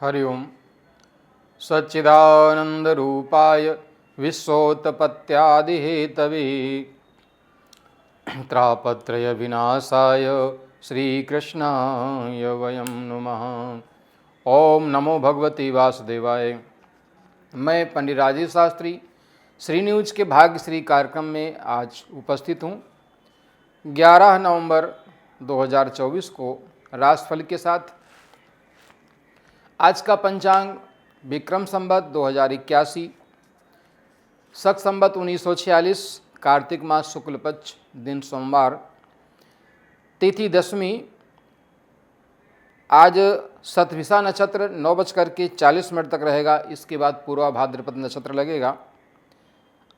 हरि ओम। सच्चिदानंदरूपाय विश्वोत्पत्त्यादिहेतवे त्रापत्रय विनाशाय श्रीकृष्णाय वयं नुमः। ओम नमो भगवते वासुदेवाय। मैं पंडित राजेश शास्त्री श्री न्यूज के भाग्यश्री कार्यक्रम में आज उपस्थित हूँ। 11 नवंबर 2024 को राशिफल के साथ। आज का पंचांग विक्रम संवत 2081, शक संवत 1946, कार्तिक मास शुक्ल पक्ष, दिन सोमवार, तिथि दशमी। आज शतभिषा नक्षत्र 9:40 तक रहेगा। इसके बाद पूर्वा भाद्रपद नक्षत्र लगेगा।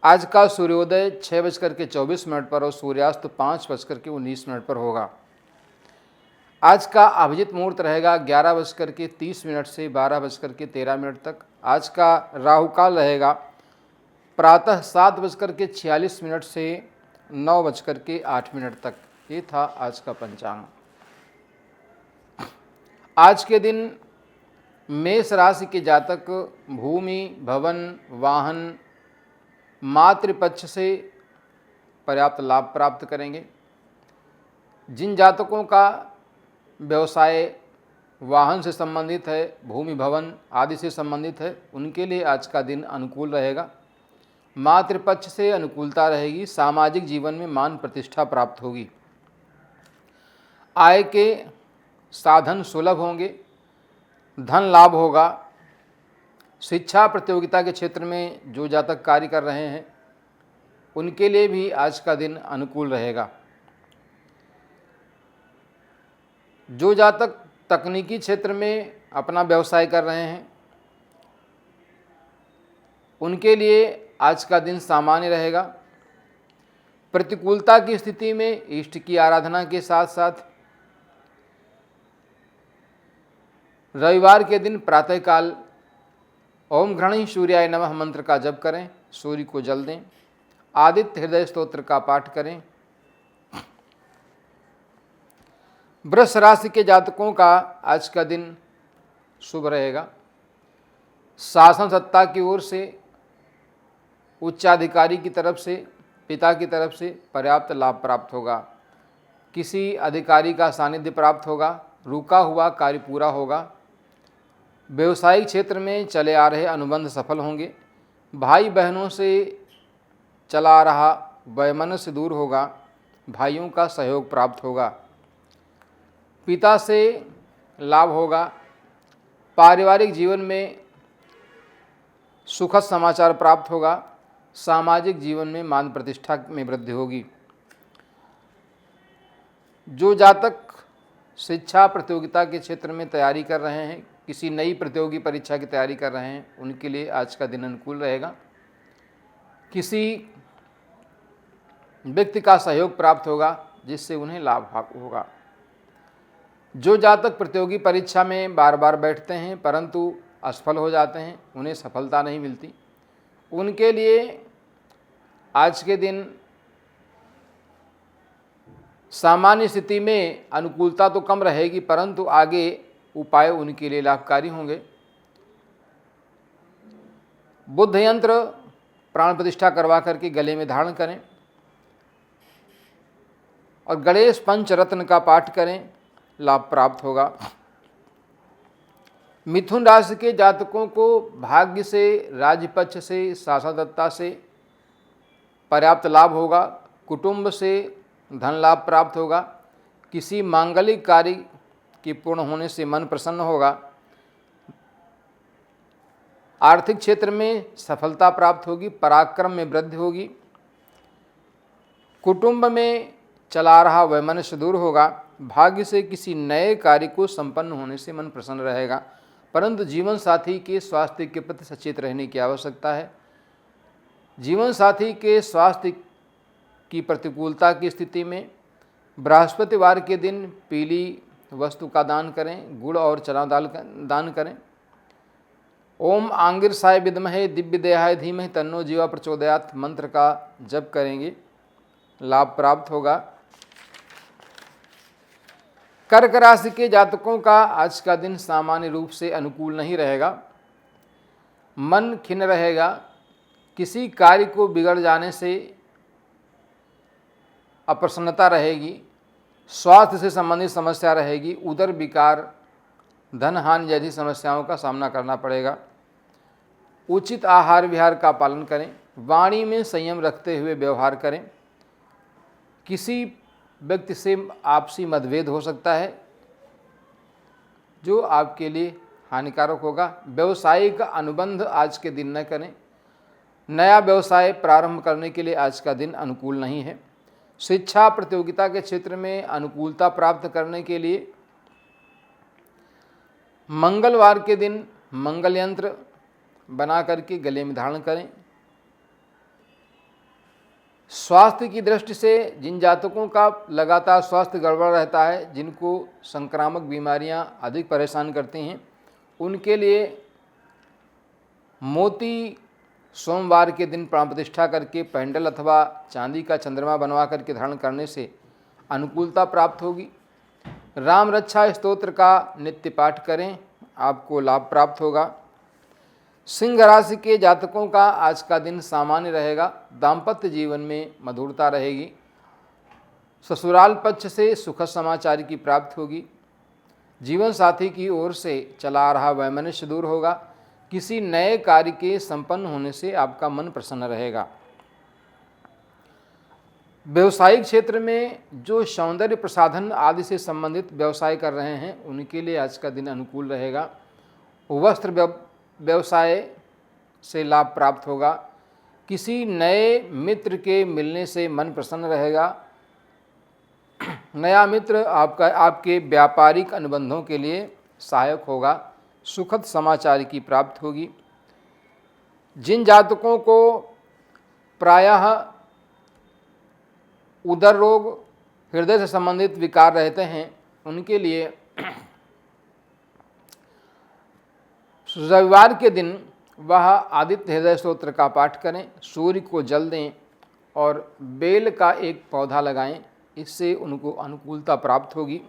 आज का सूर्योदय 6:24 पर और सूर्यास्त 5:19 पर होगा। आज का अभिजित मुहूर्त रहेगा 11:30 से 12:13 तक। आज का राहु काल रहेगा प्रातः 7:46 से 9:08 तक। ये था आज का पंचांग। आज के दिन मेष राशि के जातक भूमि, भवन, वाहन, मातृपक्ष से पर्याप्त लाभ प्राप्त करेंगे। जिन जातकों का व्यवसाय वाहन से संबंधित है, भूमि भवन आदि से संबंधित है, उनके लिए आज का दिन अनुकूल रहेगा। मातृपक्ष से अनुकूलता रहेगी। सामाजिक जीवन में मान प्रतिष्ठा प्राप्त होगी। आय के साधन सुलभ होंगे। धन लाभ होगा। शिक्षा प्रतियोगिता के क्षेत्र में जो जातक कार्य कर रहे हैं उनके लिए भी आज का दिन अनुकूल रहेगा। जो जातक तकनीकी क्षेत्र में अपना व्यवसाय कर रहे हैं उनके लिए आज का दिन सामान्य रहेगा। प्रतिकूलता की स्थिति में इष्ट की आराधना के साथ साथ रविवार के दिन प्रातःकाल ओम घृणी सूर्याय नमः मंत्र का जप करें। सूर्य को जल दें। आदित्य हृदय स्तोत्र का पाठ करें। वृष राशि के जातकों का आज का दिन शुभ रहेगा। शासन सत्ता की ओर से, उच्चाधिकारी की तरफ से, पिता की तरफ से पर्याप्त लाभ प्राप्त होगा। किसी अधिकारी का सानिध्य प्राप्त होगा। रुका हुआ कार्य पूरा होगा। व्यवसायिक क्षेत्र में चले आ रहे अनुबंध सफल होंगे। भाई बहनों से चला आ रहा वैमनस्य दूर होगा। भाइयों का सहयोग प्राप्त होगा। पिता से लाभ होगा। पारिवारिक जीवन में सुखद समाचार प्राप्त होगा। सामाजिक जीवन में मान प्रतिष्ठा में वृद्धि होगी। जो जातक शिक्षा प्रतियोगिता के क्षेत्र में तैयारी कर रहे हैं, किसी नई प्रतियोगी परीक्षा की तैयारी कर रहे हैं, उनके लिए आज का दिन अनुकूल रहेगा। किसी व्यक्ति का सहयोग प्राप्त होगा जिससे उन्हें लाभ होगा। जो जातक प्रतियोगी परीक्षा में बार बार बैठते हैं परंतु असफल हो जाते हैं, उन्हें सफलता नहीं मिलती, उनके लिए आज के दिन सामान्य स्थिति में अनुकूलता तो कम रहेगी परंतु आगे उपाय उनके लिए लाभकारी होंगे। बुद्ध यंत्र प्राण प्रतिष्ठा करवा करके गले में धारण करें और गणेश पंचरत्न का पाठ करें। लाभ प्राप्त होगा। मिथुन राशि के जातकों को भाग्य से, राजपक्ष से, शासनदत्ता से पर्याप्त लाभ होगा। कुटुंब से धन लाभ प्राप्त होगा। किसी मांगलिक कार्य के पूर्ण होने से मन प्रसन्न होगा। आर्थिक क्षेत्र में सफलता प्राप्त होगी। पराक्रम में वृद्धि होगी। कुटुंब में चला रहा वैमनस्य दूर होगा। भाग्य से किसी नए कार्य को संपन्न होने से मन प्रसन्न रहेगा परंतु जीवन साथी के स्वास्थ्य के प्रति सचेत रहने की आवश्यकता है। जीवन साथी के स्वास्थ्य की प्रतिकूलता की स्थिति में बृहस्पतिवार के दिन पीली वस्तु का दान करें। गुड़ और चना दान करें। ओम आंगिरसाय विद्महे दिव्य देहाय धीमहि तन्नो जीवा प्रचोदयात् मंत्र का जप करेंगे। लाभ प्राप्त होगा। कर्क राशि के जातकों का आज का दिन सामान्य रूप से अनुकूल नहीं रहेगा। मन खिन्न रहेगा। किसी कार्य को बिगड़ जाने से अप्रसन्नता रहेगी। स्वास्थ्य से संबंधित समस्या रहेगी। उदर विकार, धन हानि जैसी समस्याओं का सामना करना पड़ेगा। उचित आहार विहार का पालन करें। वाणी में संयम रखते हुए व्यवहार करें। किसी व्यक्ति से आपसी मतभेद हो सकता है जो आपके लिए हानिकारक होगा। व्यवसायिक अनुबंध आज के दिन न करें। नया व्यवसाय प्रारंभ करने के लिए आज का दिन अनुकूल नहीं है। शिक्षा प्रतियोगिता के क्षेत्र में अनुकूलता प्राप्त करने के लिए मंगलवार के दिन मंगल यंत्र बना करके गले में धारण करें। स्वास्थ्य की दृष्टि से जिन जातकों का लगातार स्वास्थ्य गड़बड़ रहता है, जिनको संक्रामक बीमारियां अधिक परेशान करती हैं, उनके लिए मोती सोमवार के दिन प्राण प्रतिष्ठा करके पेंडल अथवा चांदी का चंद्रमा बनवा करके धारण करने से अनुकूलता प्राप्त होगी। राम रक्षा स्तोत्र का नित्य पाठ करें, आपको लाभ प्राप्त होगा। सिंह राशि के जातकों का आज का दिन सामान्य रहेगा। दाम्पत्य जीवन में मधुरता रहेगी। ससुराल पक्ष से सुखद समाचार की प्राप्ति होगी। जीवन साथी की ओर से चला आ रहा वैमनस्य दूर होगा। किसी नए कार्य के संपन्न होने से आपका मन प्रसन्न रहेगा। व्यवसायिक क्षेत्र में जो सौंदर्य प्रसाधन आदि से संबंधित व्यवसाय कर रहे हैं, उनके लिए आज का दिन अनुकूल रहेगा। वस्त्र व्यवसाय से लाभ प्राप्त होगा। किसी नए मित्र के मिलने से मन प्रसन्न रहेगा। नया मित्र आपके व्यापारिक अनुबंधों के लिए सहायक होगा। सुखद समाचार की प्राप्ति होगी। जिन जातकों को प्रायः उदर रोग, हृदय से संबंधित विकार रहते हैं, उनके लिए रविवार के दिन वह आदित्य हृदय स्तोत्र का पाठ करें। सूर्य को जल दें और बेल का एक पौधा लगाएं, इससे उनको अनुकूलता प्राप्त होगी।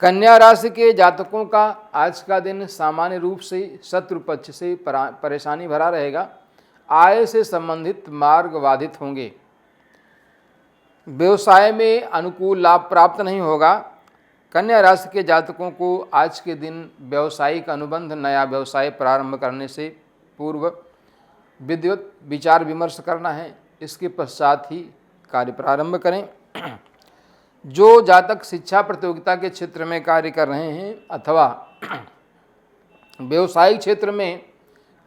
कन्या राशि के जातकों का आज का दिन सामान्य रूप से शत्रु पक्ष से परेशानी भरा रहेगा। आय से संबंधित मार्ग बाधित होंगे। व्यवसाय में अनुकूल लाभ प्राप्त नहीं होगा। कन्या राशि के जातकों को आज के दिन व्यावसायिक अनुबंध, नया व्यवसाय प्रारंभ करने से पूर्व विधिवत विचार विमर्श करना है। इसके पश्चात ही कार्य प्रारंभ करें। जो जातक शिक्षा प्रतियोगिता के क्षेत्र में कार्य कर रहे हैं अथवा व्यवसायिक क्षेत्र में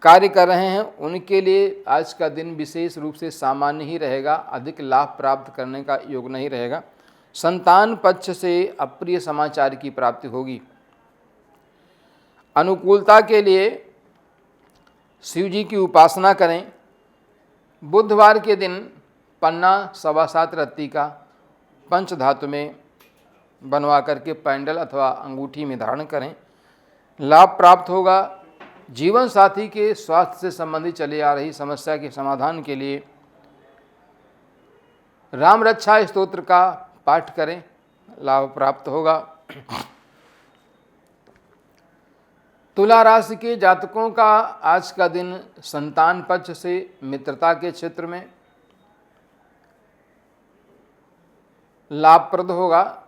कार्य कर रहे हैं, उनके लिए आज का दिन विशेष रूप से सामान्य ही रहेगा। अधिक लाभ प्राप्त करने का योग नहीं रहेगा। संतान पक्ष से अप्रिय समाचार की प्राप्ति होगी। अनुकूलता के लिए शिव जी की उपासना करें। बुधवार के दिन पन्ना 7.25 रत्ती का पंच धातु में बनवा करके पैंडल अथवा अंगूठी में धारण करें, लाभ प्राप्त होगा। जीवन साथी के स्वास्थ्य से संबंधित चली आ रही समस्या के समाधान के लिए राम रक्षा स्तोत्र का पाठ करें, लाभ प्राप्त होगा। तुला राशि के जातकों का आज का दिन संतान पक्ष से मित्रता के क्षेत्र में लाभप्रद होगा।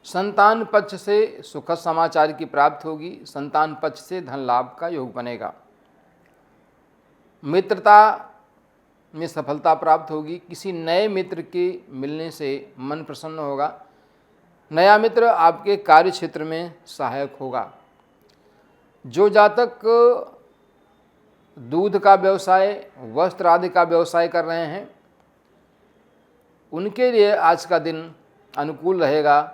संतान पक्ष से सुखद समाचार की प्राप्ति होगी। संतान पक्ष से धन लाभ का योग बनेगा। मित्रता में सफलता प्राप्त होगी। किसी नए मित्र के मिलने से मन प्रसन्न होगा। नया मित्र आपके कार्य क्षेत्र में सहायक होगा। जो जातक दूध का व्यवसाय, वस्त्र आदि का व्यवसाय कर रहे हैं, उनके लिए आज का दिन अनुकूल रहेगा।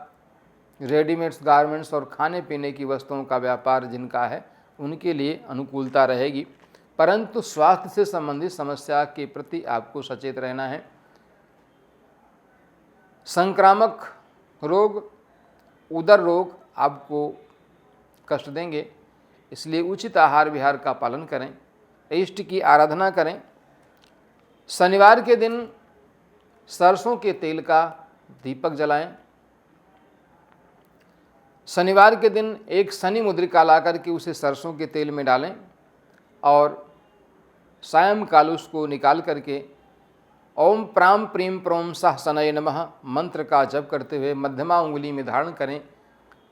रेडीमेड्स, गारमेंट्स और खाने पीने की वस्तुओं का व्यापार जिनका है, उनके लिए अनुकूलता रहेगी। परंतु स्वास्थ्य से संबंधित समस्या के प्रति आपको सचेत रहना है। संक्रामक रोग, उदर रोग आपको कष्ट देंगे, इसलिए उचित आहार विहार का पालन करें। इष्ट की आराधना करें। शनिवार के दिन सरसों के तेल का दीपक जलाएं। शनिवार के दिन एक शनि मुद्रिका ला करके उसे सरसों के तेल में डालें और सायंकाल उसको निकाल करके ओम प्राम प्रीम प्रोम सह शनये नमः मंत्र का जप करते हुए मध्यमा उंगली में धारण करें।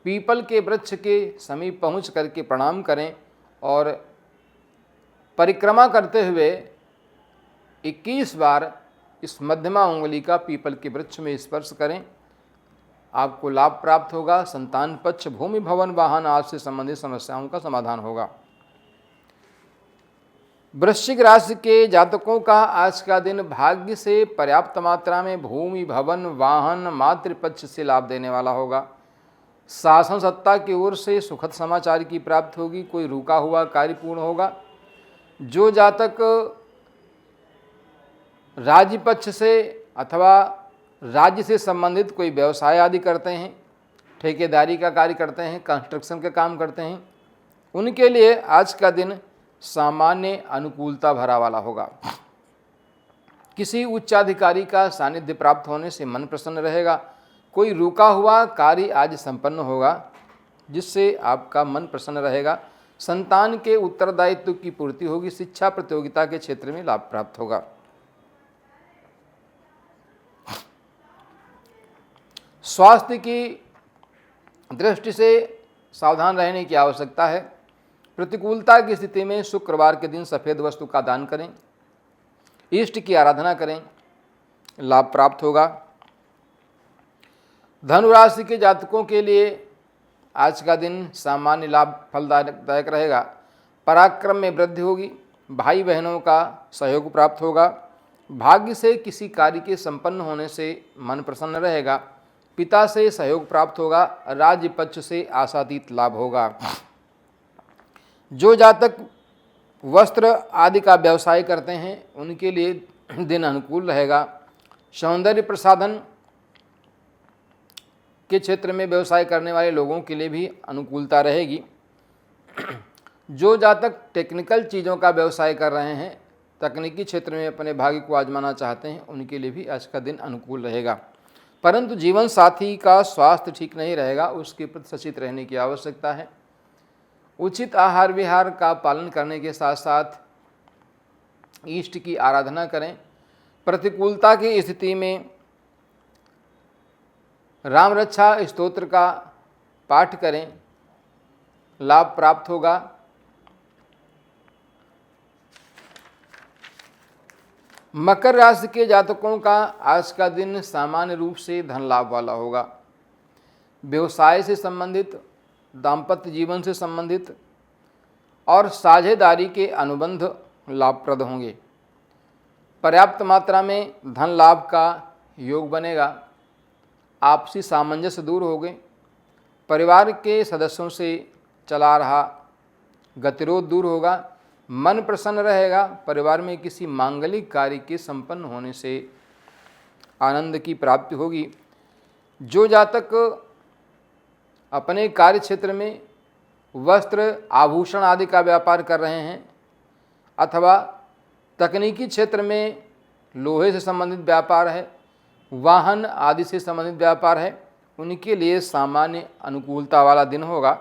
पीपल के वृक्ष के समीप पहुँच करके प्रणाम करें और परिक्रमा करते हुए 21 बार इस मध्यमा उंगली का पीपल के वृक्ष में स्पर्श करें। आपको लाभ प्राप्त होगा। संतान पक्ष, भूमि, भवन, वाहन आदि से संबंधित समस्याओं का समाधान होगा। वृश्चिक राशि के जातकों का आज का दिन भाग्य से पर्याप्त मात्रा में भूमि, भवन, वाहन, मातृपक्ष से लाभ देने वाला होगा। शासन सत्ता की ओर से सुखद समाचार की प्राप्ति होगी। कोई रुका हुआ कार्य पूर्ण होगा। जो जातक राज्य पक्ष से अथवा राज्य से संबंधित कोई व्यवसाय आदि करते हैं, ठेकेदारी का कार्य करते हैं, कंस्ट्रक्शन का काम करते हैं, उनके लिए आज का दिन सामान्य अनुकूलता भरा वाला होगा। किसी उच्चाधिकारी का सानिध्य प्राप्त होने से मन प्रसन्न रहेगा। कोई रुका हुआ कार्य आज संपन्न होगा जिससे आपका मन प्रसन्न रहेगा। संतान के उत्तरदायित्व की पूर्ति होगी। शिक्षा प्रतियोगिता के क्षेत्र में लाभ प्राप्त होगा। स्वास्थ्य की दृष्टि से सावधान रहने की आवश्यकता है। प्रतिकूलता की स्थिति में शुक्रवार के दिन सफ़ेद वस्तु का दान करें, इष्ट की आराधना करें, लाभ प्राप्त होगा। धनु राशि के जातकों के लिए आज का दिन सामान्य लाभ फलदायक रहेगा। पराक्रम में वृद्धि होगी। भाई बहनों का सहयोग प्राप्त होगा। भाग्य से किसी कार्य के संपन्न होने से मन प्रसन्न रहेगा। पिता से सहयोग प्राप्त होगा। राज्य पक्ष से आशातीत लाभ होगा। जो जातक वस्त्र आदि का व्यवसाय करते हैं उनके लिए दिन अनुकूल रहेगा। सौंदर्य प्रसाधन के क्षेत्र में व्यवसाय करने वाले लोगों के लिए भी अनुकूलता रहेगी। जो जातक टेक्निकल चीज़ों का व्यवसाय कर रहे हैं, तकनीकी क्षेत्र में अपने भाग्य को आजमाना चाहते हैं, उनके लिए भी आज का दिन अनुकूल रहेगा। परंतु जीवन साथी का स्वास्थ्य ठीक नहीं रहेगा, उसके प्रति सचेत रहने की आवश्यकता है। उचित आहार विहार का पालन करने के साथ साथ इष्ट की आराधना करें। प्रतिकूलता की स्थिति में राम रक्षा स्तोत्र का पाठ करें, लाभ प्राप्त होगा। मकर राशि के जातकों का आज का दिन सामान्य रूप से धन लाभ वाला होगा। व्यवसाय से संबंधित, दाम्पत्य जीवन से संबंधित और साझेदारी के अनुबंध लाभप्रद होंगे। पर्याप्त मात्रा में धन लाभ का योग बनेगा। आपसी सामंजस्य दूर होंगे। परिवार के सदस्यों से चला रहा गतिरोध दूर होगा। मन प्रसन्न रहेगा। परिवार में किसी मांगलिक कार्य के संपन्न होने से आनंद की प्राप्ति होगी। जो जातक अपने कार्य क्षेत्र में वस्त्र, आभूषण आदि का व्यापार कर रहे हैं अथवा तकनीकी क्षेत्र में लोहे से संबंधित व्यापार है, वाहन आदि से संबंधित व्यापार है, उनके लिए सामान्य अनुकूलता वाला दिन होगा।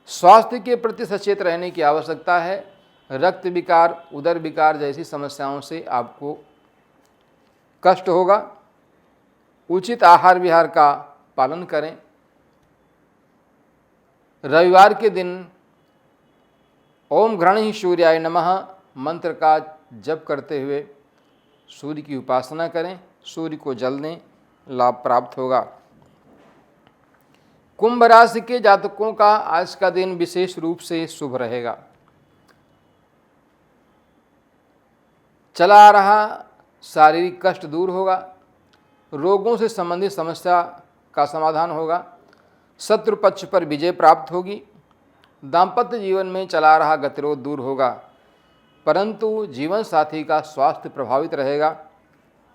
स्वास्थ्य के प्रति सचेत रहने की आवश्यकता है। रक्त विकार, उदर विकार जैसी समस्याओं से आपको कष्ट होगा। उचित आहार विहार का पालन करें। रविवार के दिन ओम घृणी सूर्याय नमः मंत्र का जप करते हुए सूर्य की उपासना करें। सूर्य को जल दें, लाभ प्राप्त होगा। कुंभ राशि के जातकों का आज का दिन विशेष रूप से शुभ रहेगा। चला आ रहा शारीरिक कष्ट दूर होगा। रोगों से संबंधित समस्या का समाधान होगा। शत्रु पक्ष पर विजय प्राप्त होगी। दाम्पत्य जीवन में चला रहा गतिरोध दूर होगा, परंतु जीवन साथी का स्वास्थ्य प्रभावित रहेगा।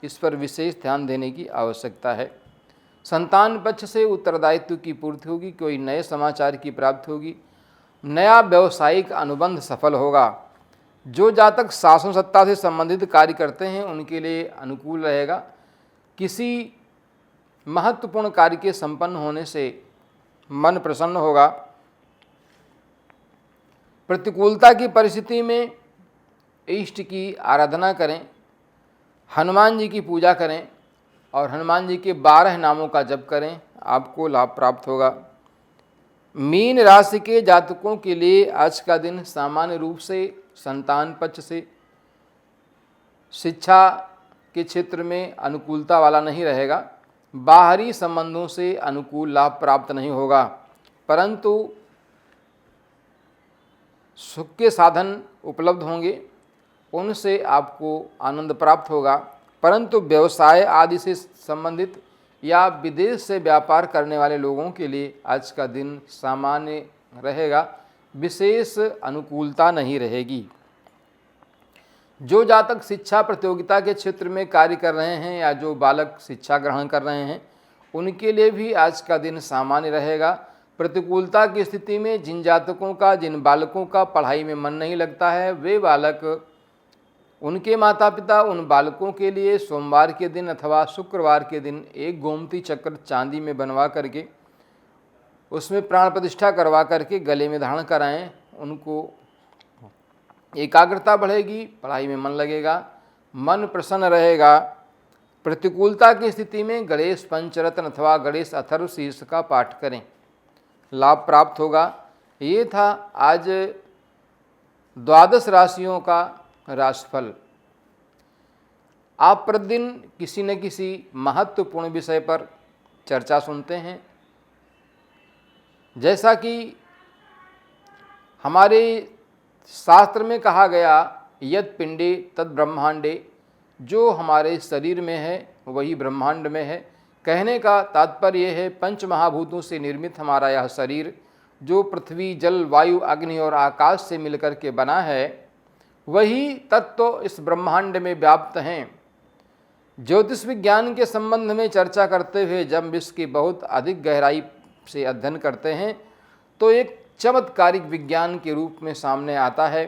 इस पर विशेष ध्यान देने की आवश्यकता है। संतान पक्ष से उत्तरदायित्व की पूर्ति होगी। कोई नए समाचार की प्राप्ति होगी। नया व्यावसायिक अनुबंध सफल होगा। जो जातक शासन सत्ता से संबंधित कार्य करते हैं उनके लिए अनुकूल रहेगा। किसी महत्वपूर्ण कार्य के संपन्न होने से मन प्रसन्न होगा। प्रतिकूलता की परिस्थिति में इष्ट की आराधना करें, हनुमान जी की पूजा करें और हनुमान जी के 12 नामों का जप करें, आपको लाभ प्राप्त होगा। मीन राशि के जातकों के लिए आज का दिन सामान्य रूप से संतान पक्ष से, शिक्षा के क्षेत्र में अनुकूलता वाला नहीं रहेगा। बाहरी संबंधों से अनुकूल लाभ प्राप्त नहीं होगा, परंतु सुख के साधन उपलब्ध होंगे, उनसे आपको आनंद प्राप्त होगा। परंतु व्यवसाय आदि से संबंधित या विदेश से व्यापार करने वाले लोगों के लिए आज का दिन सामान्य रहेगा, विशेष अनुकूलता नहीं रहेगी। जो जातक शिक्षा प्रतियोगिता के क्षेत्र में कार्य कर रहे हैं या जो बालक शिक्षा ग्रहण कर रहे हैं, उनके लिए भी आज का दिन सामान्य रहेगा। प्रतिकूलता की स्थिति में जिन जातकों का, जिन बालकों का पढ़ाई में मन नहीं लगता है, वे बालक, उनके माता पिता उन बालकों के लिए सोमवार के दिन अथवा शुक्रवार के दिन एक गोमती चक्र चांदी में बनवा करके उसमें प्राण प्रतिष्ठा करवा करके गले में धारण कराएं। उनको एकाग्रता बढ़ेगी, पढ़ाई में मन लगेगा, मन प्रसन्न रहेगा। प्रतिकूलता की स्थिति में गणेश पंचरत्न अथवा गणेश अथर्व शीर्ष का पाठ करें, लाभ प्राप्त होगा। ये था आज 12 राशियों का राशिफल। आप प्रतिदिन किसी न किसी महत्वपूर्ण विषय पर चर्चा सुनते हैं, जैसा कि हमारे शास्त्र में कहा गया, यद पिंडे तद ब्रह्मांडे, जो हमारे शरीर में है वही ब्रह्मांड में है। कहने का तात्पर्य है, पंच महाभूतों से निर्मित हमारा यह शरीर, जो पृथ्वी, जल, वायु, अग्नि और आकाश से मिलकर के बना है, वही तत्व इस ब्रह्मांड में व्याप्त हैं। ज्योतिष विज्ञान के संबंध में चर्चा करते हुए जब इसकी बहुत अधिक गहराई से अध्ययन करते हैं तो एक चमत्कारिक विज्ञान के रूप में सामने आता है।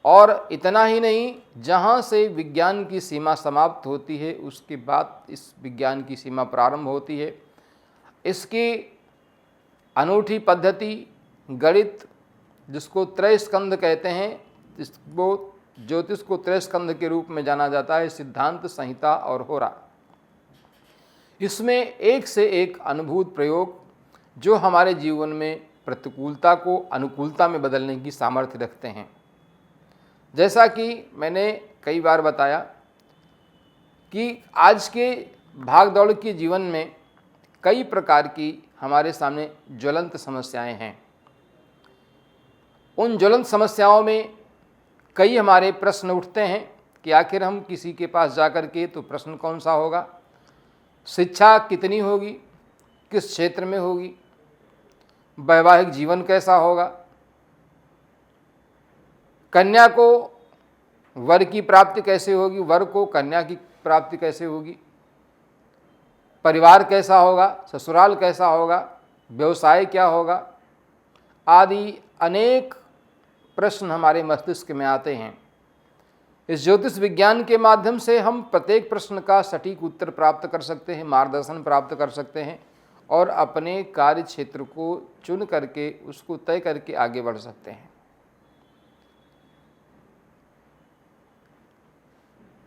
और इतना ही नहीं, जहाँ से विज्ञान की सीमा समाप्त होती है उसके बाद इस विज्ञान की सीमा प्रारंभ होती है। इसकी अनूठी पद्धति गणित, जिसको त्रय स्कंध कहते हैं, इसको ज्योतिष को त्रय स्कंध के रूप में जाना जाता है, सिद्धांत, संहिता और होरा। इसमें एक से एक अनुभूत प्रयोग जो हमारे जीवन में प्रतिकूलता को अनुकूलता में बदलने की सामर्थ्य रखते हैं। जैसा कि मैंने कई बार बताया कि आज के भागदौड़ के जीवन में कई प्रकार की हमारे सामने ज्वलंत समस्याएं हैं। उन ज्वलंत समस्याओं में कई हमारे प्रश्न उठते हैं कि आखिर हम किसी के पास जाकर के तो प्रश्न कौन सा होगा, शिक्षा कितनी होगी, किस क्षेत्र में होगी, वैवाहिक जीवन कैसा होगा, कन्या को वर की प्राप्ति कैसे होगी, वर को कन्या की प्राप्ति कैसे होगी, परिवार कैसा होगा, ससुराल कैसा होगा, व्यवसाय क्या होगा, आदि अनेक प्रश्न हमारे मस्तिष्क में आते हैं। इस ज्योतिष विज्ञान के माध्यम से हम प्रत्येक प्रश्न का सटीक उत्तर प्राप्त कर सकते हैं, मार्गदर्शन प्राप्त कर सकते हैं और अपने कार्य क्षेत्र को चुन करके उसको तय करके आगे बढ़ सकते हैं।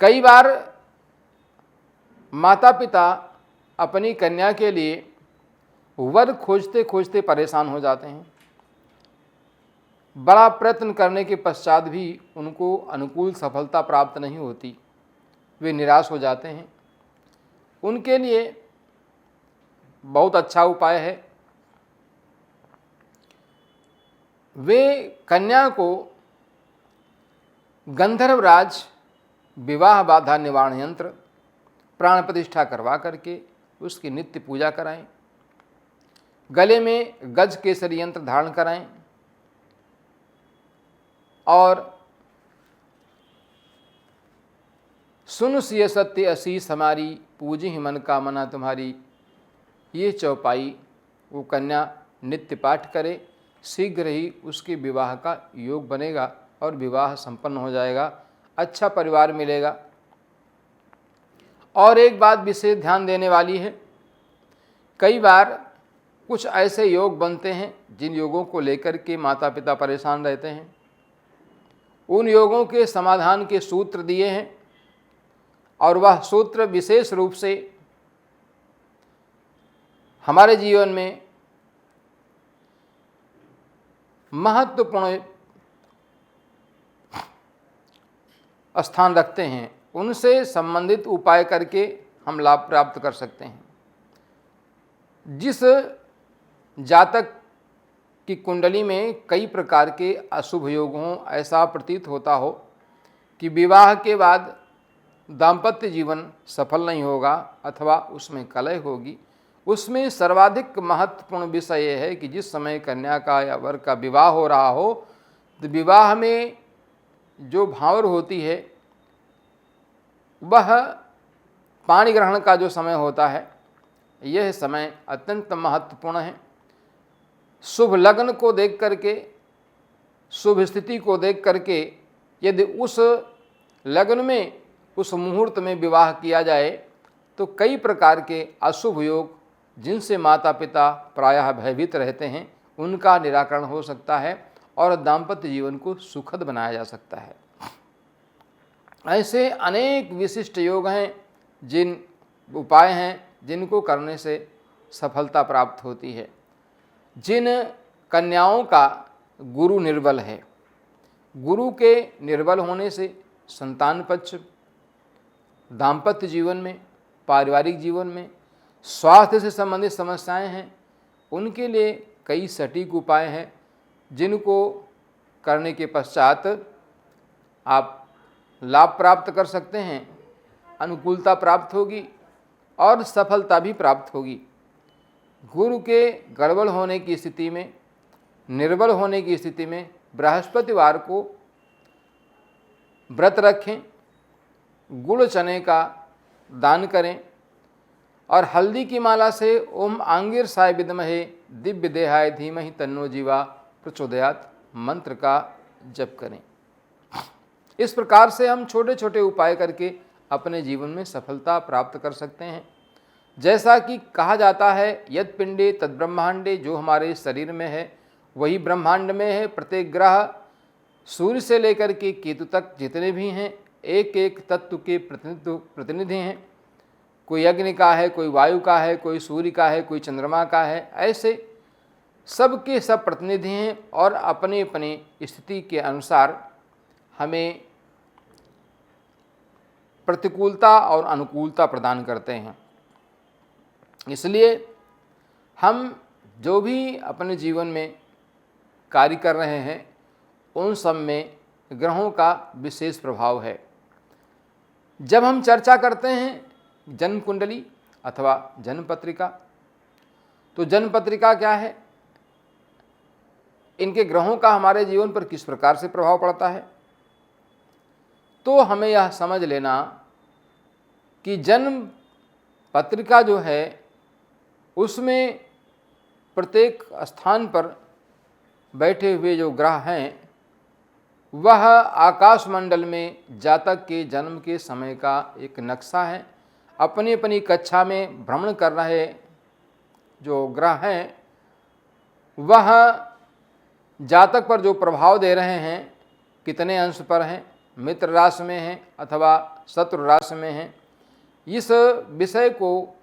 कई बार माता पिता अपनी कन्या के लिए वर खोजते खोजते परेशान हो जाते हैं। बड़ा प्रयत्न करने के पश्चात भी उनको अनुकूल सफलता प्राप्त नहीं होती, वे निराश हो जाते हैं। उनके लिए बहुत अच्छा उपाय है, वे कन्या को गंधर्वराज विवाह बाधा निवारण यंत्र प्राण प्रतिष्ठा करवा करके उसकी नित्य पूजा कराएं, गले में गज केसरी यंत्र धारण कराएं और सुन सिय सत्य असीस हमारी, पूजी ही मन कामना तुम्हारी, ये चौपाई वो कन्या नित्य पाठ करे, शीघ्र ही उसके विवाह का योग बनेगा और विवाह संपन्न हो जाएगा, अच्छा परिवार मिलेगा। और एक बात विशेष ध्यान देने वाली है, कई बार कुछ ऐसे योग बनते हैं जिन योगों को लेकर के माता पिता परेशान रहते हैं। उन योगों के समाधान के सूत्र दिए हैं और वह सूत्र विशेष रूप से हमारे जीवन में महत्वपूर्ण स्थान रखते हैं। उनसे संबंधित उपाय करके हम लाभ प्राप्त कर सकते हैं। जिस जातक की कुंडली में कई प्रकार के अशुभ योग हों, ऐसा प्रतीत होता हो कि विवाह के बाद दाम्पत्य जीवन सफल नहीं होगा अथवा उसमें कलह होगी, उसमें सर्वाधिक महत्वपूर्ण विषय यह है कि जिस समय कन्या का या वर का विवाह हो रहा हो, तो विवाह में जो भांवर होती है वह पाणी ग्रहण का जो समय होता है, यह समय अत्यंत महत्वपूर्ण है। शुभ लग्न को देख करके, शुभ स्थिति को देख करके यदि उस लग्न में, उस मुहूर्त में विवाह किया जाए तो कई प्रकार के अशुभ योग जिनसे माता पिता प्रायः भयभीत रहते हैं, उनका निराकरण हो सकता है और दाम्पत्य जीवन को सुखद बनाया जा सकता है। ऐसे अनेक विशिष्ट योग हैं, जिन उपाय हैं जिनको करने से सफलता प्राप्त होती है। जिन कन्याओं का गुरु निर्बल है, गुरु के निर्बल होने से संतान पक्ष, दाम्पत्य जीवन में, पारिवारिक जीवन में, स्वास्थ्य से संबंधित समस्याएं हैं, उनके लिए कई सटीक उपाय हैं जिनको करने के पश्चात आप लाभ प्राप्त कर सकते हैं, अनुकूलता प्राप्त होगी और सफलता भी प्राप्त होगी। गुरु के गड़बड़ होने की स्थिति में, निर्बल होने की स्थिति में बृहस्पतिवार को व्रत रखें, गुड़ चने का दान करें और हल्दी की माला से ओम आंगिरसाय विद्महे दिव्य देहाय धीमहि तन्नो जीवा प्रचोदयात् मंत्र का जप करें। इस प्रकार से हम छोटे छोटे उपाय करके अपने जीवन में सफलता प्राप्त कर सकते हैं। जैसा कि कहा जाता है, यद पिंडे तद ब्रह्मांडे, जो हमारे शरीर में है वही ब्रह्मांड में है। प्रत्येक ग्रह सूर्य से लेकर के केतु तक जितने भी हैं, एक एक तत्व के प्रतिनिधि हैं। कोई अग्नि का है, कोई वायु का है, कोई सूर्य का है, कोई चंद्रमा का है। ऐसे सबके सब प्रतिनिधि हैं और अपने अपने स्थिति के अनुसार हमें प्रतिकूलता और अनुकूलता प्रदान करते हैं। इसलिए हम जो भी अपने जीवन में कार्य कर रहे हैं, उन सब में ग्रहों का विशेष प्रभाव है। जब हम चर्चा करते हैं जन्म कुंडली अथवा जन्म पत्रिका, तो जन्म पत्रिका क्या है, इनके ग्रहों का हमारे जीवन पर किस प्रकार से प्रभाव पड़ता है, तो हमें यह समझ लेना कि जन्म पत्रिका जो है उसमें प्रत्येक स्थान पर बैठे हुए जो ग्रह हैं, वह आकाश मंडल में जातक के जन्म के समय का एक नक्शा है। अपनी अपनी कक्षा में भ्रमण कर रहे जो ग्रह हैं, वह जातक पर जो प्रभाव दे रहे हैं, कितने अंश पर हैं, मित्र राशि में हैं अथवा शत्रु राशि में हैं, इस विषय को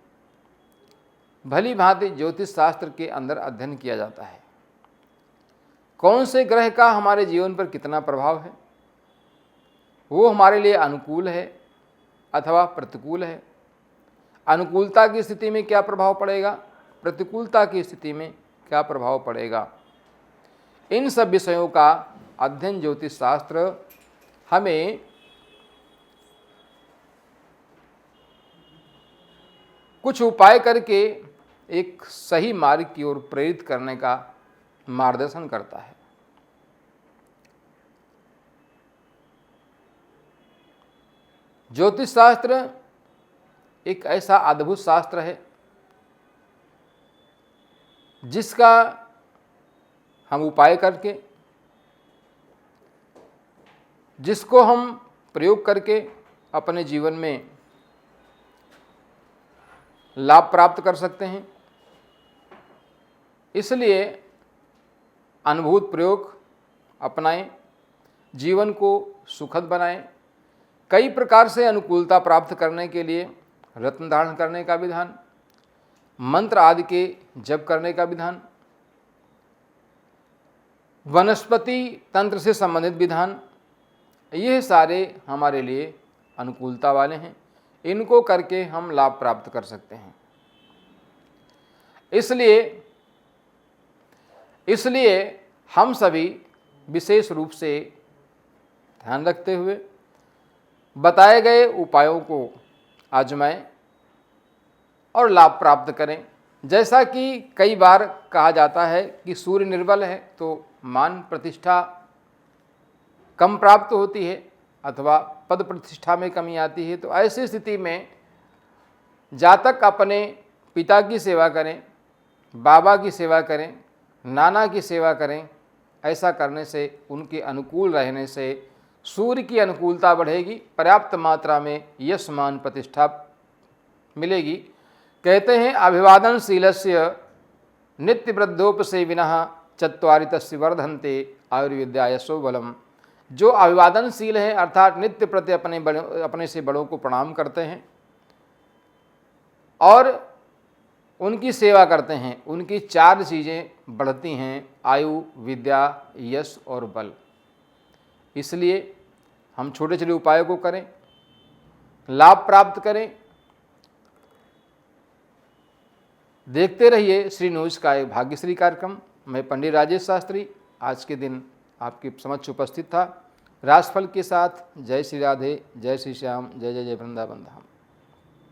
भली भांति ज्योतिष शास्त्र के अंदर अध्ययन किया जाता है। कौन से ग्रह का हमारे जीवन पर कितना प्रभाव है, वो हमारे लिए अनुकूल है अथवा प्रतिकूल है। अनुकूलता की स्थिति में क्या प्रभाव पड़ेगा, प्रतिकूलता की स्थिति में क्या प्रभाव पड़ेगा, इन सब विषयों का अध्ययन ज्योतिष शास्त्र हमें कुछ उपाय करके एक सही मार्ग की ओर प्रेरित करने का मार्गदर्शन करता है। ज्योतिष शास्त्र एक ऐसा अद्भुत शास्त्र है जिसका हम उपाय करके, जिसको हम प्रयोग करके अपने जीवन में लाभ प्राप्त कर सकते हैं। इसलिए अनुभूत प्रयोग अपनाएं, जीवन को सुखद बनाएं। कई प्रकार से अनुकूलता प्राप्त करने के लिए रत्न धारण करने का विधान, मंत्र आदि के जप करने का विधान, वनस्पति तंत्र से संबंधित विधान, यह सारे हमारे लिए अनुकूलता वाले हैं। इनको करके हम लाभ प्राप्त कर सकते हैं। इसलिए हम सभी विशेष रूप से ध्यान रखते हुए बताए गए उपायों को आजमाएं और लाभ प्राप्त करें। जैसा कि कई बार कहा जाता है कि सूर्य निर्बल है तो मान प्रतिष्ठा कम प्राप्त होती है अथवा पद प्रतिष्ठा में कमी आती है। तो ऐसी स्थिति में जातक अपने पिता की सेवा करें, बाबा की सेवा करें, नाना की सेवा करें। ऐसा करने से, उनके अनुकूल रहने से सूर्य की अनुकूलता बढ़ेगी, पर्याप्त मात्रा में यश मान प्रतिष्ठा मिलेगी। कहते हैं अभिवादनशीलस्य नित्य वृद्धोपसेविनः चत्वारि तस्य वर्धन्ते आयुर्विद्या यशो बलम। जो अभिवादनशील हैं अर्थात नित्य प्रति अपने से बड़ों को प्रणाम करते हैं और उनकी सेवा करते हैं, उनकी 4 चीज़ें बढ़ती हैं, आयु, विद्या, यश और बल। इसलिए हम छोटे छोटे उपायों को करें, लाभ प्राप्त करें। देखते रहिए श्री न्यूज का एक भाग्यश्री कार्यक्रम। मैं पंडित राजेश शास्त्री आज के दिन आपके समक्ष उपस्थित था, राशिफल के साथ। जय श्री राधे, जय श्री श्याम, जय जय जय वृंदावन धाम।